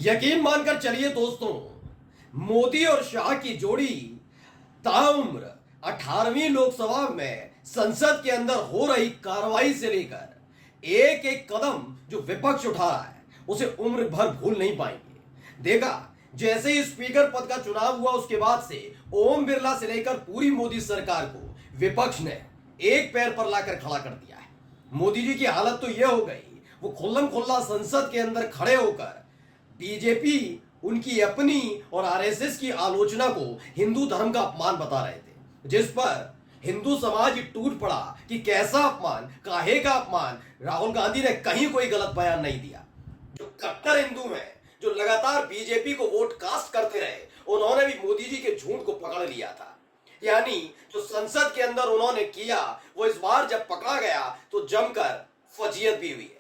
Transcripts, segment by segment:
यकीन मानकर चलिए दोस्तों, मोदी और शाह की जोड़ी ताउम्र 18वीं लोकसभा में संसद के अंदर हो रही कार्रवाई से लेकर एक एक कदम जो विपक्ष उठा रहा है उसे उम्र भर भूल नहीं पाएंगे। देखा, जैसे ही स्पीकर पद का चुनाव हुआ उसके बाद से ओम बिरला से लेकर पूरी मोदी सरकार को विपक्ष ने एक पैर पर लाकर खड़ा कर दिया है। मोदी जी की हालत तो यह हो गई, वो खुल्लम खुल्ला संसद के अंदर खड़े होकर बीजेपी उनकी अपनी और आरएसएस की आलोचना को हिंदू धर्म का अपमान बता रहे थे, जिस पर हिंदू समाज टूट पड़ा कि कैसा अपमान, काहे का अपमान। राहुल गांधी ने कहीं कोई गलत बयान नहीं दिया। जो कट्टर हिंदू हैं, जो लगातार बीजेपी को वोट कास्ट करते रहे, उन्होंने भी मोदी जी के झूठ को पकड़ लिया था। यानी जो संसद के अंदर उन्होंने किया वो इस बार जब पकड़ा गया तो जमकर फजीयत भी हुई है।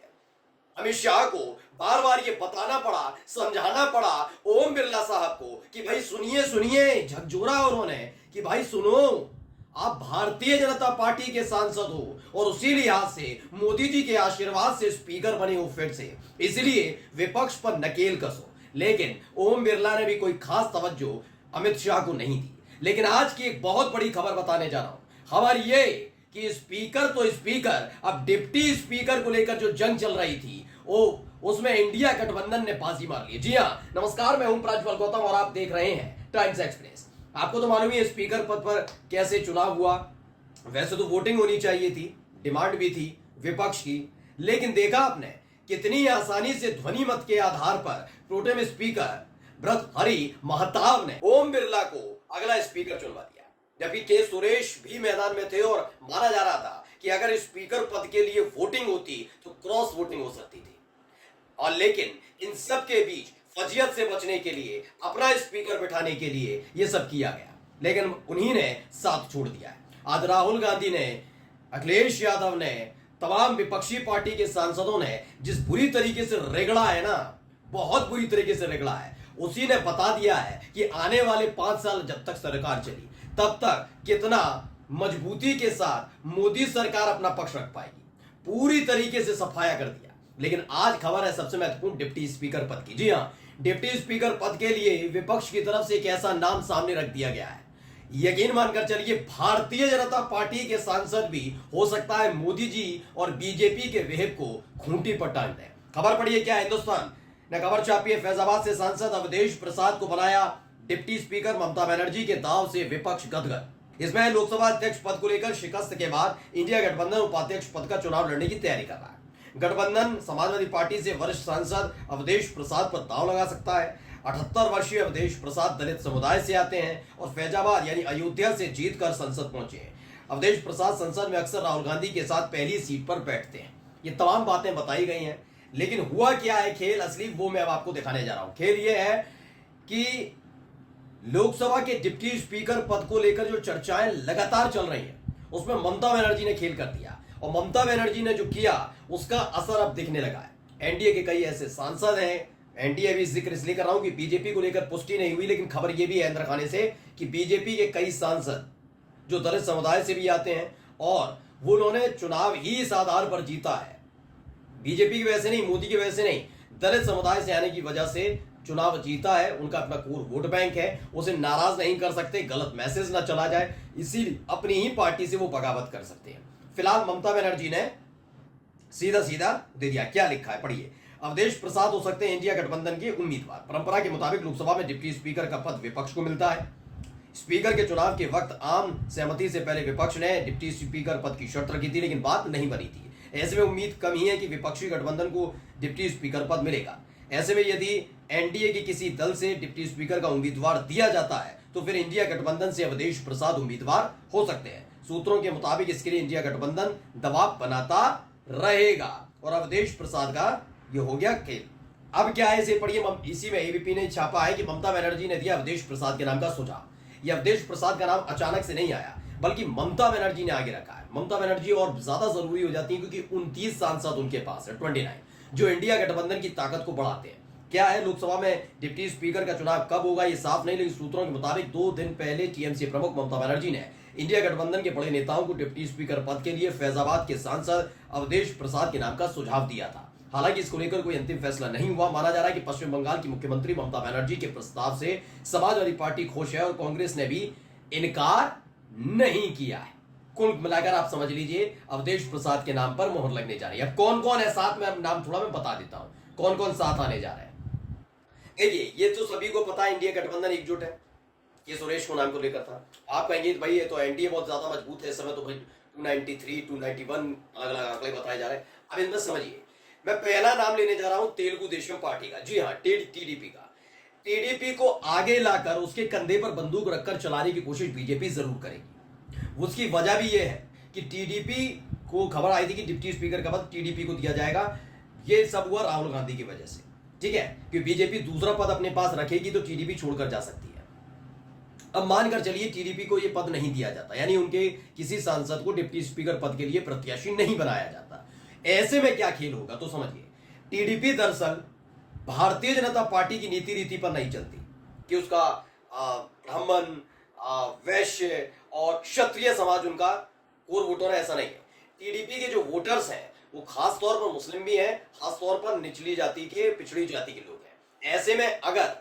अमित शाह को बार बार ये बताना पड़ा, समझाना पड़ा ओम बिरला साहब को कि भाई सुनिए सुनिए, झकझोरा उन्होंने कि भाई सुनो, आप भारतीय जनता पार्टी के सांसद हो और उसी लिहाज से मोदी जी के आशीर्वाद से स्पीकर बने हो फिर से, इसलिए विपक्ष पर नकेल कसो। लेकिन ओम बिरला ने भी कोई खास तवज्जो अमित शाह को नहीं दी। लेकिन आज की एक बहुत बड़ी खबर बताने जा रहा हूं। खबर ये कि स्पीकर तो स्पीकर, अब डिप्टी स्पीकर को लेकर जो जंग चल रही थी वो उसमें इंडिया गठबंधन ने बाजी मार ली। जी हाँ, नमस्कार, मैं ओम प्रज्वल गौतम और आप देख रहे हैं टाइम्स एक्सप्रेस। आपको तो मालूम है स्पीकर पद पर कैसे चुनाव हुआ। वैसे तो वोटिंग होनी चाहिए थी, डिमांड भी थी विपक्ष की, लेकिन देखा आपने कितनी आसानी से ध्वनि मत के आधार पर प्रोटेम स्पीकर भर्तृहरि महताब ने ओम बिरला को अगला स्पीकर चुनवा दिया। जबकि के सुरेश भी मैदान में थे और माना जा रहा था कि अगर स्पीकर पद के लिए वोटिंग होती तो क्रॉस वोटिंग हो सकती थी। और लेकिन इन सब के बीच फजीयत से बचने के लिए, अपना स्पीकर बिठाने के लिए यह सब किया गया, लेकिन उन्हीं ने साथ छोड़ दिया है। आज राहुल गांधी ने, अखिलेश यादव ने, तमाम विपक्षी पार्टी के सांसदों ने जिस बुरी तरीके से रगड़ा है ना, बहुत बुरी तरीके से रगड़ा है, उसी ने बता दिया है कि आने वाले 5 साल जब तक सरकार चली तब तक कितना मजबूती के साथ मोदी सरकार अपना पक्ष रख पाएगी। पूरी तरीके से सफाया कर दिया। लेकिन आज खबर है सबसे महत्वपूर्ण डिप्टी स्पीकर पद की। जी हाँ, डिप्टी स्पीकर पद के लिए विपक्ष की तरफ से एक ऐसा नाम सामने रख दिया गया है, यकीन मानकर चलिए भारतीय जनता पार्टी के सांसद भी हो सकता है मोदी जी और बीजेपी के वेब को खूंटी पर टांग दें। खबर पढ़िए क्या हिंदुस्तान ने खबर छापी है। फैजाबाद से सांसद अवधेश प्रसाद को बनाया डिप्टी स्पीकर, ममता बनर्जी के दाव से विपक्ष गदगद। इसमें लोकसभा अध्यक्ष पद को लेकर शिकस्त के बाद इंडिया गठबंधन उपाध्यक्ष पद का चुनाव लड़ने की तैयारी कर रहा है। गठबंधन समाजवादी पार्टी से वरिष्ठ सांसद अवधेश प्रसाद पर दाव लगा सकता है। 78 वर्षीय अवधेश प्रसाद दलित समुदाय से आते हैं और फैजाबाद यानी अयोध्या से जीतकर संसद पहुंचे हैं। अवधेश प्रसाद संसद में अक्सर राहुल गांधी के साथ पहली सीट पर बैठते हैं। ये तमाम बातें बताई गई हैं, लेकिन हुआ क्या है खेल असली, वो मैं अब आपको दिखाने जा रहा हूं। खेल ये है कि लोकसभा के डिप्टी स्पीकर पद को लेकर जो चर्चाएं लगातार चल रही हैं उसमें ममता बनर्जी ने खेल कर दिया, और ममता बनर्जी ने जो किया उसका असर अब दिखने लगा है। एनडीए के कई ऐसे सांसद हैं, एनडीए भी जिक्र इसलिए कर रहा हूं कि बीजेपी को लेकर पुष्टि नहीं हुई, लेकिन खबर यह भी है अंदर खाने से कि बीजेपी के कई सांसद जो दलित समुदाय से भी आते हैं और वो उन्होंने चुनाव ही इस आधार पर जीता है, बीजेपी की वजह से नहीं, मोदी की वजह से नहीं, दलित समुदाय से आने की वजह से चुनाव जीता है। उनका अपना कोर वोट बैंक है, उसे नाराज नहीं कर सकते, गलत मैसेज ना चला जाए, इसीलिए अपनी ही पार्टी से वो बगावत कर सकते हैं। फिलहाल ममता बनर्जी ने सीधा सीधा दे दिया, क्या लिखा है पढ़िए। अवधेश प्रसाद हो सकते हैं इंडिया गठबंधन के उम्मीदवार। परंपरा के मुताबिक लोकसभा में डिप्टी स्पीकर का पद विपक्ष को मिलता है। स्पीकर के चुनाव के वक्त आम सहमति से पहले विपक्ष ने डिप्टी स्पीकर पद की शर्त रखी थी, लेकिन बात नहीं बनी थी। ऐसे में उम्मीद कम ही है कि विपक्षी गठबंधन को डिप्टी स्पीकर पद मिलेगा। ऐसे में यदि एनडीए के किसी दल से डिप्टी स्पीकर का उम्मीदवार दिया जाता है तो फिर इंडिया गठबंधन से अवधेश प्रसाद उम्मीदवार हो सकते हैं। सूत्रों के मुताबिक इसके लिए इंडिया गठबंधन दबाव बनाता रहेगा और अवधेश प्रसाद का ये हो गया खेल। अब क्या है इसे पढ़िए। इसी में एबीपी ने छापा है कि ममता बनर्जी ने दिया अवधेश प्रसाद के नाम का सुझाव। यह अवधेश प्रसाद का नाम अचानक से नहीं आया, बल्कि ममता बनर्जी ने आगे रखा है। ममता बनर्जी और ज्यादा जरूरी हो जाती है क्योंकि 29 सांसद उनके पास है, 29, जो इंडिया गठबंधन की ताकत को बढ़ाते हैं। क्या है, लोकसभा में डिप्टी स्पीकर का चुनाव कब होगा ये साफ नहीं, लेकिन सूत्रों के मुताबिक 2 दिन पहले टीएमसी प्रमुख ममता बनर्जी ने इंडिया गठबंधन के बड़े नेताओं को डिप्टी स्पीकर पद के लिए फैजाबाद के सांसद अवधेश प्रसाद के नाम का सुझाव दिया था। हालांकि इसको लेकर कोई अंतिम फैसला नहीं हुआ। माना जा रहा है कि पश्चिम बंगाल की मुख्यमंत्री ममता बनर्जी के प्रस्ताव से समाजवादी पार्टी खुश है और कांग्रेस ने भी इनकार नहीं किया है। कुल मिलाकर आप समझ लीजिए अवधेश प्रसाद के नाम पर मोहर लगने जा रही है। अब कौन कौन है साथ में, अब नाम थोड़ा मैं बता देता हूं कौन कौन साथ आने जा रहे हैं। ये तो सभी को पता है, इंडिया गठबंधन एकजुट है। ये सुरेश को नाम को लेकर था। आप कहेंगे भाई ये तो एनडीए बहुत ज्यादा मजबूत है इस समय, तो भाई 293 291 अलग अलग आंकड़े बताए जा रहे हैं। अब इनमें समझिए, मैं पहला नाम लेने जा रहा हूं तेलुगु देशम पार्टी का। जी हाँ, टीडीपी का। टीडीपी को आगे लाकर उसके कंधे पर बंदूक रखकर चलाने की कोशिश बीजेपी जरूर करेगी। उसकी वजह भी यह है कि टीडीपी को खबर आई थी कि डिप्टी स्पीकर का पद टीडीपी को दिया जाएगा। यह सब हुआ राहुल गांधी की वजह से, ठीक है, कि बीजेपी दूसरा पद अपने पास रखेगी तो टीडीपी छोड़कर जा सकती है। अब मानकर चलिए टीडीपी को यह पद नहीं दिया जाता, यानी उनके किसी सांसद को डिप्टी स्पीकर पद के लिए प्रत्याशी नहीं बनाया जाता। ऐसे में क्या खेल होगा तो समझिए, टीडीपी दरअसल भारतीय जनता पार्टी की नीति रीति पर नहीं चलती कि उसका ब्राह्मण, वैश्य और क्षत्रिय समाज उनका कोर वोटर है, ऐसा नहीं है। टीडीपी के जो वोटर्स हैं वो खास तौर पर मुस्लिम भी हैं, खास तौर पर निचली जाति के, पिछड़ी जाति के लोग हैं। ऐसे में अगर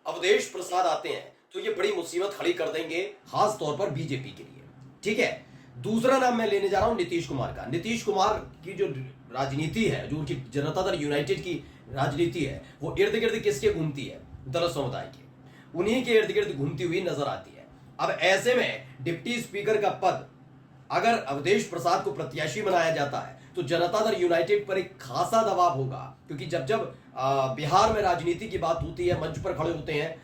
अवधेश प्रसाद आते हैं तो ये बड़ी मुसीबत खड़ी कर देंगे, खास तौर पर बीजेपी के लिए, ठीक है। दूसरा नाम मैं लेने जा रहा हूं नीतीश कुमार का। नीतीश कुमार की जो राजनीति है, जो उनकी जनता दल यूनाइटेड की राजनीति है, वो इर्द गिर्द किसके घूमती है? दलित समुदाय के, उन्हीं के इर्द गिर्द घूमती हुई नजर आती है। अब ऐसे में डिप्टी स्पीकर का पद अगर अवधेश प्रसाद को प्रत्याशी बनाया जाता है तो जनता दल यूनाइटेड पर एक खासा दबाव होगा, क्योंकि जब जब बिहार में राजनीति की बात होती है, मंच पर खड़े होते हैं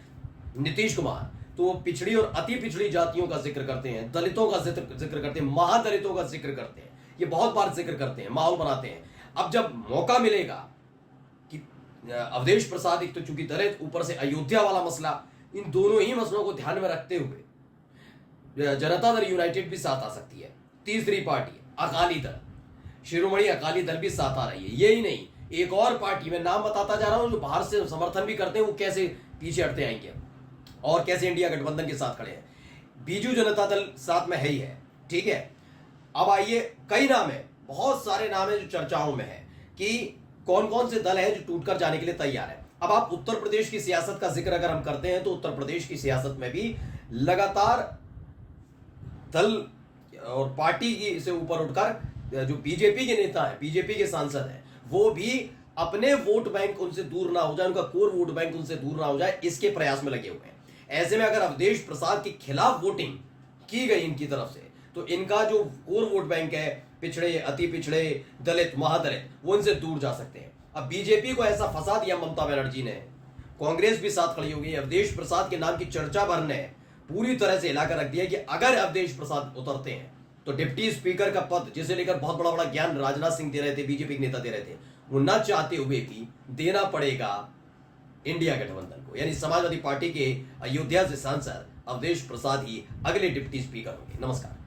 नीतीश कुमार, तो वो पिछड़ी और अति पिछड़ी जातियों का जिक्र करते हैं, दलितों का जिक्र करते हैं, महादलितों का जिक्र करते हैं, ये बहुत बार जिक्र करते हैं, माहौल बनाते हैं। अब जब मौका मिलेगा कि अवधेश प्रसाद, एक तो चूंकि दलित, ऊपर से अयोध्या वाला मसला, इन दोनों ही मसलों को ध्यान में रखते हुए जनता दल यूनाइटेड भी साथ आ सकती है। तीसरी पार्टी अकाली दल, शिरोमणि अकाली दल भी साथ आ रही है। यही नहीं, एक और पार्टी में नाम बताता जा रहा हूं जो बाहर से समर्थन भी करते हैं, वो कैसे पीछे हटते आएंगे और कैसे इंडिया गठबंधन के साथ खड़े हैं। बीजू जनता दल साथ में है ही है, ठीक है। अब आइए, कई नाम है, बहुत सारे नाम है जो चर्चाओं में है कि कौन कौन से दल है जो टूटकर जाने के लिए तैयार है। अब आप उत्तर प्रदेश की सियासत का जिक्र अगर हम करते हैं तो उत्तर प्रदेश की सियासत में भी लगातार दल और पार्टी की से ऊपर उठकर जो बीजेपी के नेता है, बीजेपी के सांसद हैं, वो भी अपने वोट बैंक उनसे दूर ना हो जाए, उनका कोर वोट बैंक उनसे दूर ना हो जाए, इसके प्रयास में लगे हुए हैं। ऐसे में अगर अवधेश प्रसाद के खिलाफ वोटिंग की गई इनकी तरफ से, तो इनका जो कोर वोट बैंक है, पिछड़े, अति पिछड़े, दलित, महादलित, वो इनसे दूर जा सकते हैं। अब बीजेपी को ऐसा फंसा दिया ममता बनर्जी ने, कांग्रेस भी साथ खड़ी हो गई। अवधेश प्रसाद के नाम की चर्चा भर ने पूरी तरह से हिलाकर रख दिया कि अगर अवधेश प्रसाद उतरते हैं तो डिप्टी स्पीकर का पद, जिसे लेकर बहुत बड़ा बड़ा ज्ञान राजनाथ सिंह दे रहे थे, बीजेपी के नेता दे रहे थे, वो न चाहते हुए भी देना पड़ेगा इंडिया गठबंधन को। यानी समाजवादी पार्टी के अयोध्या से सांसद अवधेश प्रसाद ही अगले डिप्टी स्पीकर होंगे। नमस्कार।